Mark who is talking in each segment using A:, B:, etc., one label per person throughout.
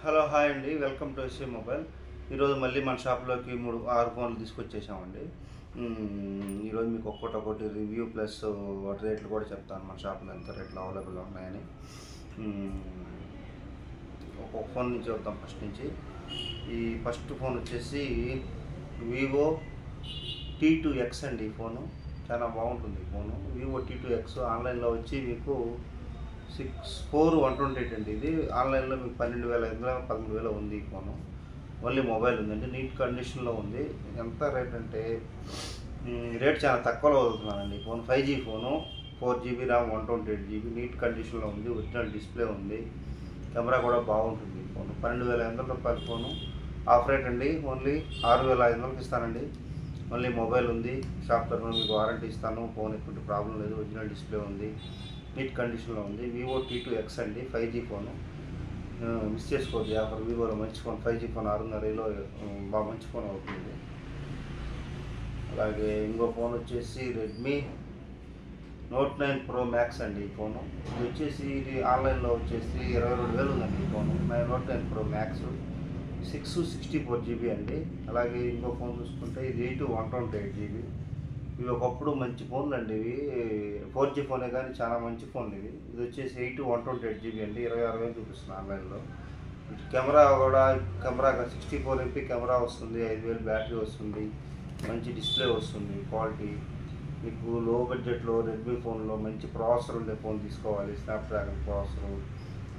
A: Hello hi అండి, welcome to SA mobile. ఈరోజు మళ్ళీ మన షాప్లోకి 6 ఫోన్లు తీసుకొచ్చేసామండి. ఈరోజు మీకు ఒక్కొక్కటి రివ్యూ ప్లస్ వాటి రేట్లు కూడా చెప్తాను. మన షాప్లో ఎంత రేట్లు అవైలబుల్గా ఉన్నాయని. ఒక్కొక్క ఫోన్ నుంచి వద్దాం. ఫస్ట్ నుంచి ఈ ఫస్ట్ ఫోన్ వచ్చేసి వివో T2X అండి. ఈ ఫోను చాలా బాగుంటుంది. ఈ ఫోను వివో T2X ఆన్లైన్లో వచ్చి మీకు 64,128 అండి. ఇది ఆన్లైన్లో మీకు 12,500 13,000 ఉంది. ఈ ఫోను ఓన్లీ మొబైల్ ఉందండి, నీట్ కండిషన్లో ఉంది. ఎంత రేట్ అంటే రేట్ చాలా తక్కువలో వదులుతున్నానండి. ఈ phone 5G phone, 4GB RAM, 128GB, neat కండిషన్లో ఉంది. ఒరిజినల్ డిస్ప్లే ఉంది, కెమెరా కూడా బాగుంటుంది. ఈ ఫోను 12,500 రూపాయల ఫోను. ఆఫ్ రేట్ అండి, ఓన్లీ 6,500కి ఇస్తానండి. ఓన్లీ మొబైల్ ఉంది, షాప్ తరఫున మీకు వారంటీ ఇస్తాను. ఫోన్ ఎటువంటి ప్రాబ్లం లేదు, ఒరిజినల్ డిస్ప్లే ఉంది, నీట్ కండిషన్లో ఉంది. వివో T2X అండి, 5G ఫోను. మిస్ చేసుకోవద్దు ఆఫర్. వివోలో మంచి ఫోన్, 5G ఫోన్ 6,500లో బాగా మంచి ఫోన్ అవుతుంది. అలాగే ఇంకో ఫోన్ వచ్చేసి రెడ్మీ Note 9 Pro Max అండి. ఈ ఫోను ఇది వచ్చేసి ఇది ఆన్లైన్లో వచ్చేసి 22,000 ఉందండి. ఈ phone Note 9 Pro Max 64GB అండి. అలాగే ఇంకో ఫోన్ చూసుకుంటే ఇది 128GB. ఇవి ఒకప్పుడు మంచి ఫోన్లు అండి. ఇవి 4G ఫోనే కానీ చాలా మంచి ఫోన్లు ఇవి. ఇది వచ్చేసి 128GB అండి. 26,000 చూపిస్తుంది ఆన్లైన్లో. కెమెరా కూడా కెమెరా 64MP కెమెరా వస్తుంది, 5,000 బ్యాటరీ వస్తుంది, మంచి డిస్ప్లే వస్తుంది. క్వాలిటీ మీకు లో బడ్జెట్లో రెడ్మీ ఫోన్లో మంచి ప్రాసెసర్ ఉండే ఫోన్ తీసుకోవాలి. స్నాప్డ్రాగన్ ప్రాసెసర్,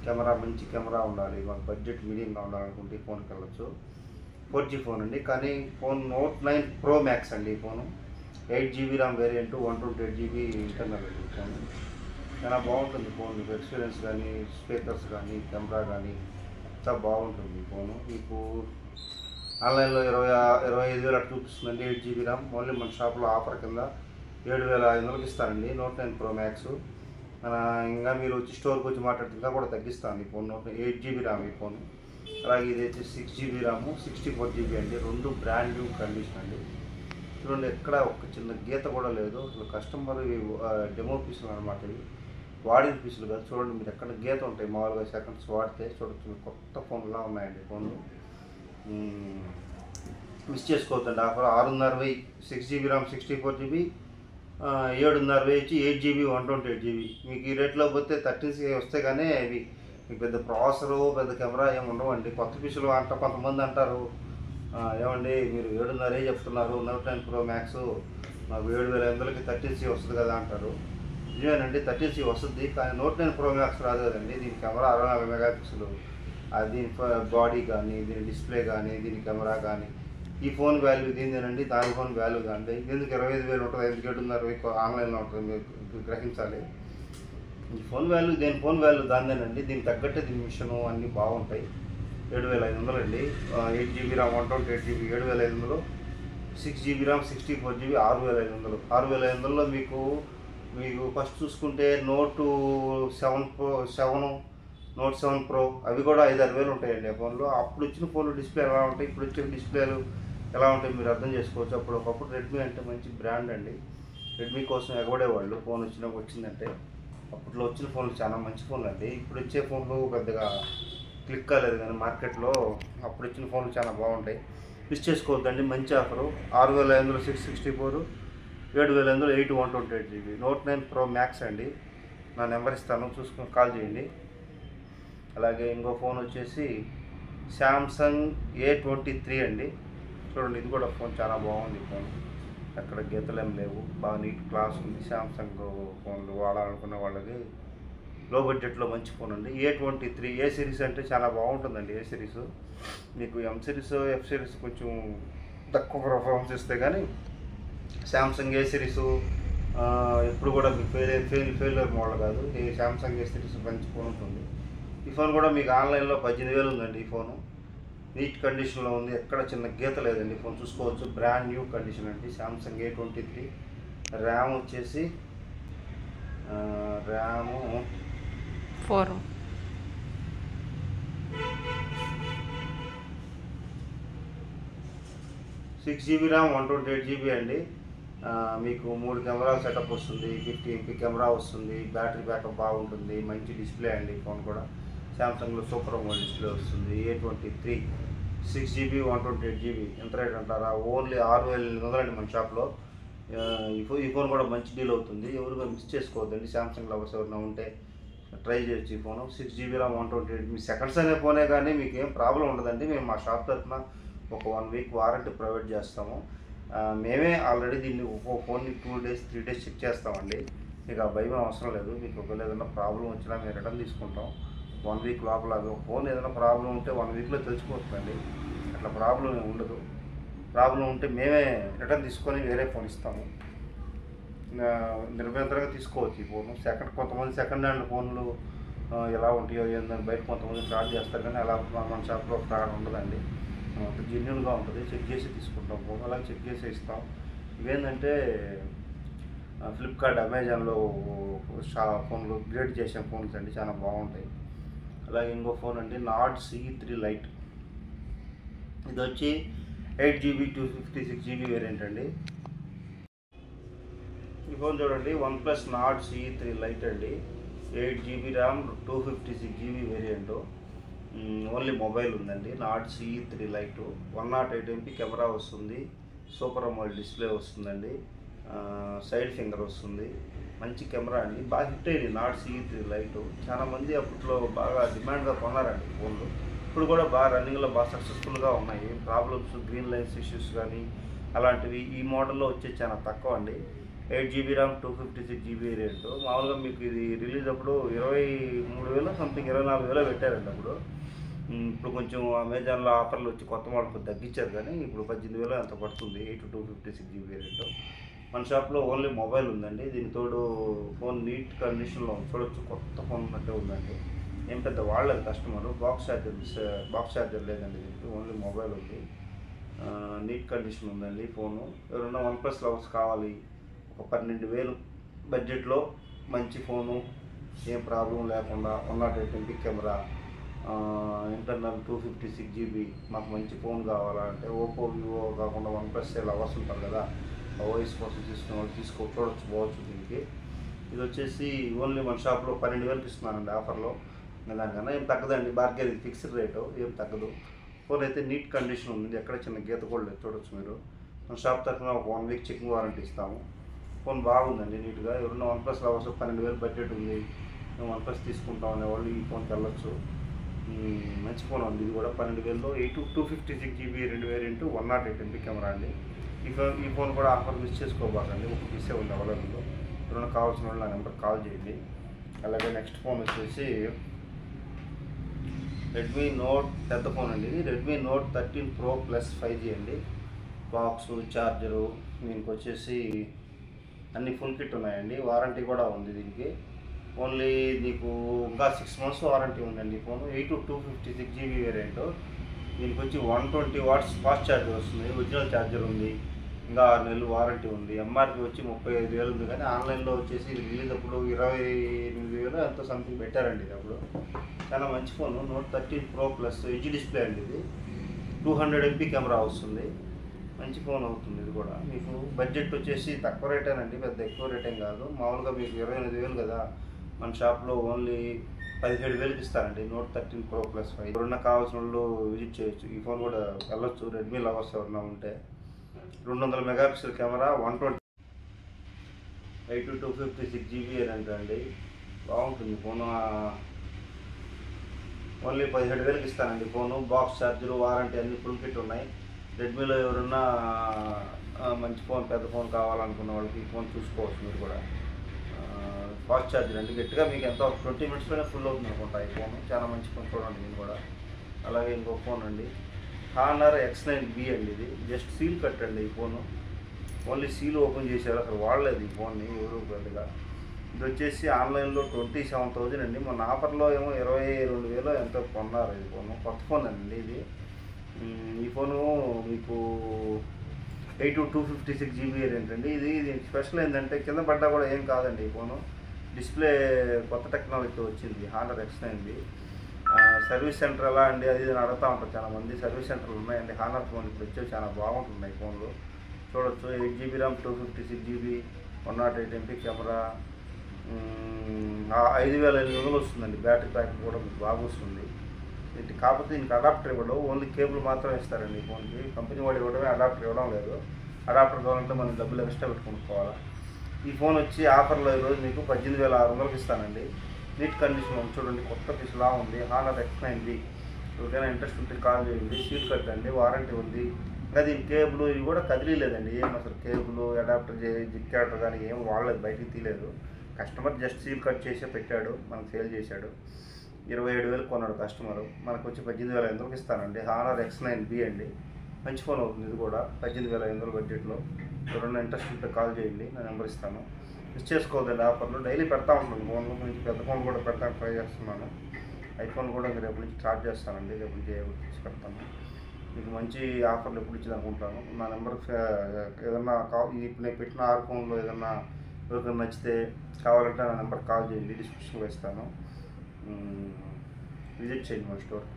A: కెమెరా మంచి కెమెరా ఉండాలి. మాకు బడ్జెట్ మీడియంగా ఉండాలనుకుంటే ఈ ఫోన్కి వెళ్ళచ్చు. 4G ఫోన్ అండి, కానీ ఫోన్ Note 9 Pro Max అండి. ఈ phone 8GB RAM variant, 128GB internal అండి. ఈ ఫోన్ చాలా బాగుంటుంది. ఫోన్ మీకు ఎక్స్పీరియన్స్ కానీ, స్పీకర్స్ కానీ, కెమెరా కానీ చాలా బాగుంటుంది. ఈ ఫోను మీకు ఆన్లైన్లో 25,000 అట్లా చూపిస్తుందండి. 8GB RAM. ఓన్లీ మన షాప్లో ఆఫర్ కింద 7,500కి ఇస్తానండి. Note 9 Pro Max. ఇంకా మీరు వచ్చి స్టోర్కి వచ్చి మాట్లాడితే ఇంకా కూడా తగ్గిస్తాను. ఈ ఫోన్ 8GB ర్యామ్ ఈ ఫోన్. అలాగే ఇది వచ్చి 6GB ర్యామ్, 64GB అండి. రెండు బ్రాండ్ న్యూ కండిషన్ అండి. చూడండి, ఎక్కడ ఒక చిన్న గీత కూడా లేదు. అసలు కస్టమర్ డెమో పీసులు అనమాట. ఇవి వాడిన పీసులు కాదు. చూడండి, మీరు ఎక్కడ గీత ఉంటాయి మామూలుగా సెకండ్స్ వాడితే. చూడొచ్చు, కొత్త ఫోన్లా ఉన్నాయండి ఫోన్లు. మిస్ చేసుకోవద్దండి ఆఫర్. 6,500 6GB ర్యామ్, 64GB, 7,500 వచ్చి 8GB, 128GB. మీకు ఈ రేట్లో పోతే 13C వస్తే కానీ అవి మీకు పెద్ద ప్రాసెసరు, పెద్ద కెమెరా ఏమి ఉండవండి. కొత్త పీసులు అంట కొంతమంది అంటారు, ఏమండి మీరు 7,500 చెప్తున్నారు, Note 9 Pro Max మాకు 7,500కి 13C వస్తుంది కదా అంటారు. నిజమేనండి, 13C వస్తుంది, కానీ Note 9 Pro Max రాదు కదండి. దీని కెమెరా 64 మెగాపిక్సెల్. దీని బాడీ కానీ, దీని డిస్ప్లే కానీ, దీని కెమెరా కానీ, ఈ ఫోన్ వాల్యూ దీనిదేనండి, దాని ఫోన్ వాల్యూ కానీ. ఎందుకు 25,000 ఉంటుంది, ఎందుకు 7,500 ఆన్లైన్లో ఉంటుంది, మీరు గ్రహించాలి. ఈ ఫోన్ వాల్యూ దేని ఫోన్ వాల్యూ దానిదేనండి. దీనికి తగ్గట్టే దీని మిషను అన్నీ బాగుంటాయి. 7,500 అండి. 8GB RAM, 128GB 7,500, 6GB RAM, 64GB 6,500. 6,500లో మీకు ఫస్ట్ చూసుకుంటే Note 7 Pro అవి కూడా 5,000-6,000 ఉంటాయండి ఆ ఫోన్లో. అప్పుడు వచ్చిన ఫోన్లు డిస్ప్లే ఎలా ఉంటాయి, ఇప్పుడు వచ్చిన డిస్ప్లేలు ఎలా ఉంటాయి మీరు అర్థం చేసుకోవచ్చు. ఒకప్పుడు రెడ్మీ అంటే మంచి బ్రాండ్ అండి. రెడ్మీ కోసం ఎగబడేవాళ్ళు ఫోన్ వచ్చిందంటే. అప్పట్లో వచ్చిన ఫోన్లు చాలా మంచి ఫోన్లు అండి. ఇప్పుడు వచ్చే ఫోన్లు పెద్దగా క్లిక్ కాలేదు, కానీ మార్కెట్లో అప్పుడు ఇచ్చిన ఫోన్లు చాలా బాగుంటాయి. మిస్ చేసుకోవద్దండి, మంచి offer. 6,500 664, 7,500 8 128GB Note 9 Pro Max అండి. నా నెంబర్ ఇస్తాను, చూసుకొని కాల్ చేయండి. అలాగే ఇంకో ఫోన్ వచ్చేసి Samsung A23 అండి. చూడండి, ఇది కూడా ఫోన్ చాలా బాగుంది. ఫోన్ ఎక్కడ గీతలేం లేవు, బాగా నీట్ క్లాస్ ఉంది. శాంసంగ్ ఫోన్లు వాడాలనుకున్న వాళ్ళకి లో బడ్జెట్లో మంచి ఫోన్ అండి. A23 ఏ సిరీస్ అంటే చాలా బాగుంటుందండి. ఏ సిరీస్ మీకు M సిరీస్, F సిరీస్ కొంచెం తక్కువ పర్ఫార్మెన్స్ ఇస్తే కానీ శాంసంగ్ ఏ సిరీస్ ఎప్పుడు కూడా మీకు ఫెయిల్యూర్ మోడల్ కాదు. ఈ శాంసంగ్ ఏ సిరీస్ మంచి ఫోన్ ఉంటుంది. ఈ ఫోన్ కూడా మీకు ఆన్లైన్లో 18,000 ఉందండి. ఈ ఫోను నీట్ కండిషన్లో ఉంది, ఎక్కడ చిన్న గీత లేదండి. ఫోన్ చూసుకోవచ్చు, బ్రాండ్ న్యూ కండిషన్ అండి. Samsung A23. ర్యామ్ వచ్చేసి ర్యాము 6GB ర్యామ్, 128GB అండి. మీకు 3 కెమెరా సెటప్ వస్తుంది, 50MP కెమెరా వస్తుంది, బ్యాటరీ బ్యాకప్ బాగుంటుంది, మంచి డిస్ప్లే అండి. ఫోన్ కూడా సామ్సంగ్లో సూపర్ AMOLED డిస్ప్లే వస్తుంది. A23 6GB 128GB ఎంత రేట్ అంటారా? ఓన్లీ 6,800 అండి మన షాప్లో. ఈ ఫోన్ కూడా మంచి డీల్ అవుతుంది. ఎవరు మిస్ చేసుకోవద్దండి. సామ్సంగ్ లవర్స్ ఎవరైనా ఉంటే ట్రై చేయొచ్చు. ఈ ఫోను 6GB RAM 128. మీ సెకండ్స్ అనే ఫోనే కానీ మీకు ఏం ప్రాబ్లం ఉండదండి. మేము మా షాప్ తరఫున ఒక 1 వీక్ వారంటీ ప్రొవైడ్ చేస్తాము. మేమే ఆల్రెడీ దీన్ని ఒక ఫోన్ని 2 days 3 days చెక్ చేస్తామండి. మీకు ఆ భయం అవసరం లేదు. మీకు ఒకవేళ ఏదైనా ప్రాబ్లం వచ్చినా మేము రిటర్న్ తీసుకుంటాం. 1 వీక్ లోపల ఫోన్ ఏదైనా ప్రాబ్లం ఉంటే 1 వీక్లో తెలిసిపోతుందండి. అట్లా ప్రాబ్లం ఏమి ఉండదు. ప్రాబ్లం ఉంటే మేమే రిటర్న్ తీసుకొని వేరే ఫోన్ ఇస్తాము. నిర్భయంగా తీసుకోవచ్చు ఈ ఫోను. కొంతమంది సెకండ్ హ్యాండ్ ఫోన్లు ఎలా ఉంటాయో ఏందని బయట కొంతమంది ఫ్రాడ్ చేస్తారు, కానీ అలా మన షాప్లో ఫ్రాడ్ ఉండదండి. జెన్యూన్గా ఉంటుంది. చెక్ చేసి తీసుకుంటాం ఫోన్, అలాగే చెక్ చేసి ఇస్తాం. ఇవేంటంటే ఫ్లిప్కార్ట్, అమెజాన్లో ఫోన్లు గ్రేడ్ చేసే ఫోన్స్ అండి, చాలా బాగుంటాయి. అలాగే ఇంకో ఫోన్ అండి నార్డ్ CE3 లైట్. ఇది వచ్చి 8GB 256GB వేరియంట్ అండి. ఈ ఫోన్ చూడండి, OnePlus నార్డ్ CE3 లైట్ అండి. 8GB RAM 256GB variant. Only mobile ఉందండి. Nord CE3 lite 108MP camera వస్తుంది. సూపర్ AMOLED డిస్ప్లే వస్తుందండి. సైడ్ ఫింగర్ వస్తుంది. మంచి కెమెరా అండి. బాగా హిట్ అయింది నార్డ్ CE3 లైట్. చాలామంది అప్పట్లో బాగా డిమాండ్గా కొన్నారండి ఫోన్లు. ఇప్పుడు కూడా బాగా రన్నింగ్లో బాగా సక్సెస్ఫుల్గా ఉన్నాయి. ప్రాబ్లమ్స్, గ్రీన్ లైన్స్ ఇష్యూస్ కానీ అలాంటివి ఈ మోడల్లో వచ్చేది చాలా తక్కువ అండి. 8GB RAM 256GB variant. మామూలుగా మీకు ఇది రిలీజ్ అప్పుడు 23,000 సంథింగ్ 24,000 పెట్టారండి అప్పుడు. ఇప్పుడు కొంచెం అమెజాన్లో ఆఫర్లు వచ్చి కొత్త మోడల్ తగ్గించారు, కానీ ఇప్పుడు 18,000 ఎంత పడుతుంది 8/256GB వేరియంట్. మన షాప్లో ఓన్లీ మొబైల్ ఉందండి. దీని తోడు ఫోన్ నీట్ కండిషన్లో చూడొచ్చు, కొత్త ఫోన్ ఉన్నట్టే ఉందండి. ఏం పెద్ద వాళ్ళది కస్టమర్. బాక్స్ ఛార్జర్ లేదండి దీనికి, ఓన్లీ మొబైల్ ఉంది. నీట్ కండిషన్ ఉందండి ఫోను. ఎవరైనా OnePlus లవర్స్ కావాలి, ఒక 12,000 బడ్జెట్లో మంచి ఫోను, ఏం ప్రాబ్లం లేకుండా 108MP కెమెరా, ఇంటర్నల్ 256GB మాకు మంచి ఫోన్ కావాలంటే ఓపో, వివో కాకుండా OnePlus లవర్స్ ఉంటారు కదా, ఓఎస్ కోసం తీసుకునే వాళ్ళు చూడొచ్చు, పోవచ్చు దీనికి. ఇది వచ్చేసి ఓన్లీ మన షాప్లో 12,000కి ఇస్తున్నానండి ఆఫర్లో. దానికన్నా ఏం తగ్గదండి. బార్గెన్ ఫిక్స్డ్ రేటు, ఏం తగ్గదు. ఫోన్ అయితే నీట్ కండిషన్ ఉంది, ఎక్కడ చిన్న గీత కూడా లేదు, చూడొచ్చు మీరు. మన షాప్ తరఫున ఒక 1 వీక్ చెకింగ్ వారంటీ ఇస్తాము. ఫోన్ బాగుందండి నీట్గా. ఎవరైనా OnePlus లవర్స్ 12,000 బడ్జెట్ ఉంది, మేము OnePlus తీసుకుంటాం అనేవాళ్ళు ఈ ఫోన్కి వెళ్ళొచ్చు. మంచి ఫోన్ ఉంది ఇది కూడా. 12,000లో 256GB 2 వేరియంట్ 108MP కెమెరా అండి. ఈ ఫోన్ కూడా ఆఫర్ మిస్ చేసుకోబాకండి. ఒక పీసే ఉంది అవైలబుల్లో. ఎవరైనా కావాల్సిన వాళ్ళు నా నెంబర్కి కాల్ చేయండి. అలాగే నెక్స్ట్ ఫోన్ వచ్చేసి రెడ్మీ నోట్, పెద్ద ఫోన్ అండి ఇది. Redmi note 13 Pro Plus 5G అండి. బాక్సు, ఛార్జరు, దీనికి వచ్చేసి అన్ని ఫుల్ కిట్ ఉన్నాయండి. వారంటీ కూడా ఉంది దీనికి. ఓన్లీ నీకు ఇంకా 6 months వారంటీ ఉందండి ఈ ఫోను. 8/256GB variant. దీనికి వచ్చి 120 watts ఫాస్ట్ ఛార్జర్ వస్తుంది. ఒరిజినల్ ఛార్జర్ ఉంది. ఇంకా 6 నెలలు వారంటీ ఉంది. ఎంఆర్పి వచ్చి 35,000 ఉంది, కానీ ఆన్లైన్లో వచ్చేసి ఇది రిలీజ్ అప్పుడు 28,000 ఎంతో సంథింగ్ పెట్టారండి ఇది అప్పుడు. చాలా మంచి phone. Note 13 Pro Plus H display అండి ఇది. 200MP కెమెరా వస్తుంది. మంచి ఫోన్ అవుతుంది ఇది కూడా. మీకు బడ్జెట్ వచ్చేసి తక్కువ రేటేనండి, పెద్ద ఎక్కువ రేటేం కాదు. మామూలుగా మీకు 28,000 కదా, మన షాప్లో ఓన్లీ 17,000కి ఇస్తారండి నోట్ 13 Pro Plus 5. ఎవరన్నా కావాల్సిన వాళ్ళు విజిట్ చేయొచ్చు. ఈ ఫోన్ కూడా వెళ్ళొచ్చు. రెడ్మీ లవర్స్ ఎవరన్నా ఉంటే. 200 మెగాపిక్సెల్ కెమెరా, 8/256GB అండి. బాగుంటుంది ఫోను. ఓన్లీ 17,000కి ఇస్తానండి ఫోను. బాక్స్ ఛార్జరు, వారంటీ అన్ని ఫుల్ కిట్ ఉన్నాయి. రెడ్మీలో ఎవరన్నా మంచి ఫోన్, పెద్ద ఫోన్ కావాలనుకున్న వాళ్ళకి ఈ ఫోన్ చూసుకోవచ్చు మీరు కూడా. ఫాస్ట్ ఛార్జర్ అండి. గట్టిగా మీకు ఎంతో 20 minutesలోనే ఫుల్ అవుతుంది అనుకుంటా ఈ ఫోన్. చాలా మంచి ఫోన్ చూడండి దీన్ని కూడా. అలాగే ఇంకో ఫోన్ అండి, Honor X9B అండి. ఇది జస్ట్ సీల్ కట్ అండి ఈ ఫోను. ఓన్లీ సీల్ ఓపెన్ చేశారు, అసలు వాడలేదు ఈ ఫోన్ని ఎవరు పెద్దగా. ఇది వచ్చేసి ఆన్లైన్లో 27,000 అండి. మొన్న ఆఫర్లో ఏమో 22,000 ఎంతో కొన్నారు ఈ ఫోను. కొత్త ఫోన్ అండి ఇది. ఈ ఫోను మీకు 8/256GB ఏంటండి. దీనికి స్పెషల్ ఏంటంటే కింద పడ్డా కూడా ఏం కాదండి ఈ ఫోను. డిస్ప్లే కొత్త టెక్నాలజీతో వచ్చింది Honor X9B. సర్వీస్ సెంటర్ ఎలా అండి అది అడుగుతూ ఉంటారు చాలామంది. సర్వీస్ సెంటర్లు ఉన్నాయండి Honor ఫోన్ ఇప్పుడు వచ్చేవి, చాలా బాగుంటున్నాయి ఫోన్లు. చూడొచ్చు. 8GB RAM 256GB 108MP camera, 5800 వస్తుందండి. బ్యాటరీ బ్యాకప్ కూడా మీకు బాగా వస్తుంది. కాకపోతే దీనికి అడాప్టర్ ఇవ్వడం, ఓన్లీ కేబుల్ మాత్రమే ఇస్తారండి ఈ ఫోన్కి. కంపెనీ వాడు ఇవ్వడమే, అడాప్టర్ ఇవ్వడం లేదు. అడాప్టర్ కావాలంటే మనం డబ్బులు ఎక్స్ట్రా పెట్టి కొనుక్కోవాలి. ఈ ఫోన్ వచ్చి ఆఫర్లో ఈరోజు మీకు 18,600కి ఇస్తానండి. నీట్ కండిషన్ ఉంది చూడండి, కొత్త పీస్లా ఉంది. Honour X9B. ఎవరికైనా ఇంట్రెస్ట్ ఉంటే కాల్ చేయండి. సీల్ కట్ అండి, వారంటీ ఉంది. ఇంకా దీని కేబుల్ ఇవి కూడా కదిలీలేదండి. ఏం అసలు కేబుల్ అడాప్టర్ జిక్కాటర్ కానీ ఏం వాడలేదు, బయటికి తీయలేదు. కస్టమర్ జస్ట్ సీల్ కట్ చేసే పెట్టాడు, మనకు సేల్ చేశాడు. 27,000 కొన్నాడు కస్టమరు, మనకు వచ్చి 18,500కి ఇస్తానండి. హానర్ X9B అండి, మంచి ఫోన్ అవుతుంది ఇది కూడా. 18,500 బడ్జెట్లో. ఎవరైనా ఇంట్రెస్ట్ ఉంటే కాల్ చేయండి, నా నెంబర్ ఇస్తాను. మిస్ చేసుకోవద్దండి ఆఫర్లు. డైలీ పెడతా ఉంటాను ఫోన్లు, మంచి పెద్ద ఫోన్ కూడా పెట్టడానికి ట్రై చేస్తున్నాను. ఐఫోన్ కూడా రేపు నుంచి స్టార్ట్ చేస్తానండి, రేపు నుంచి తీసి పెడతాను. మీకు మంచి ఆఫర్లు ఎప్పుడు ఇచ్చింది అనుకుంటాను. నా నెంబర్ ఏదన్నా ఇప్పుడు నేను పెట్టిన 6 ఫోన్లో ఏదన్నా ఎవరికైనా నచ్చితే కావాలంటే నా నెంబర్ కాల్ చేయండి, డిస్క్రిప్షన్లో ఇస్తాను. విజిట్ చేయండి మా స్టోర్.